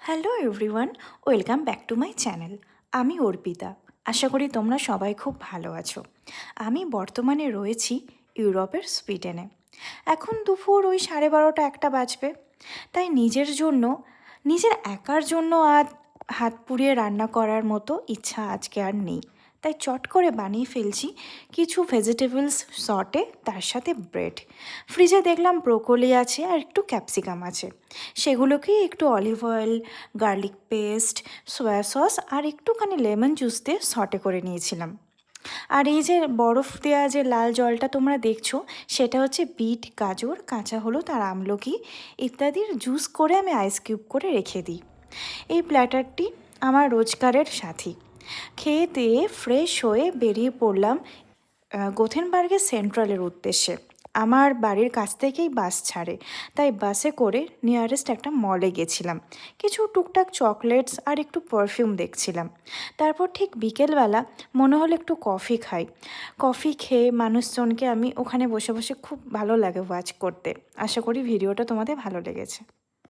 Hello everyone, welcome back to my channel. আমি অর্পিতা। আশা করি তোমরা সবাই খুব ভালো আছো। আমি বর্তমানে রয়েছি ইউরোপের সুইডেনে। এখন দুপুর ওই 12:30 একটা বাজবে। তাই নিজের একার জন্য আজ হাত পুড়িয়ে রান্না করার মতো ইচ্ছা আজকে আর নেই। তাই চট করে বানিয়ে ফেলছি কিছু ভেজিটেবলস সটে, তার সাথে ব্রেড। ফ্রিজে দেখলাম ব্রোকলি আছে আর একটু ক্যাপসিকাম আছে। সেগুলোকেই একটু olive oil, garlic paste, soya sauce আর একটুখানি লেমন জুস দিয়ে সটে করে নিয়েছিলাম। আর এই যে বরফ দেওয়া যে লাল জলটা তোমরা দেখছো, সেটা হচ্ছে বিট, গাজর, কাঁচা হলুদ আর আমলকি ইত্যাদির জুস করে আমি আইস কিউব করে রেখে দিই। এই প্ল্যাটারটি আমার রোজকারের সাথী। খেয়ে দিয়ে ফ্রেশ হয়ে বেরিয়ে পড়লাম গোথেনবার্গের সেন্ট্রালের উদ্দেশ্যে। আমার বাড়ির কাছ থেকেই বাস ছাড়ে, তাই বাসে করে নিয়ারেস্ট একটা মলে গেছিলাম। কিছু টুকটাক চকলেটস আর একটু পারফিউম দেখছিলাম। তারপর ঠিক বিকেলবেলা মনে হলো একটু কফি খাই। কফি খেয়ে মানুষজনকে আমি ওখানে বসে বসে খুব ভালো লাগে ওয়াচ করতে। আশা করি ভিডিওটা তোমাদের ভালো লেগেছে।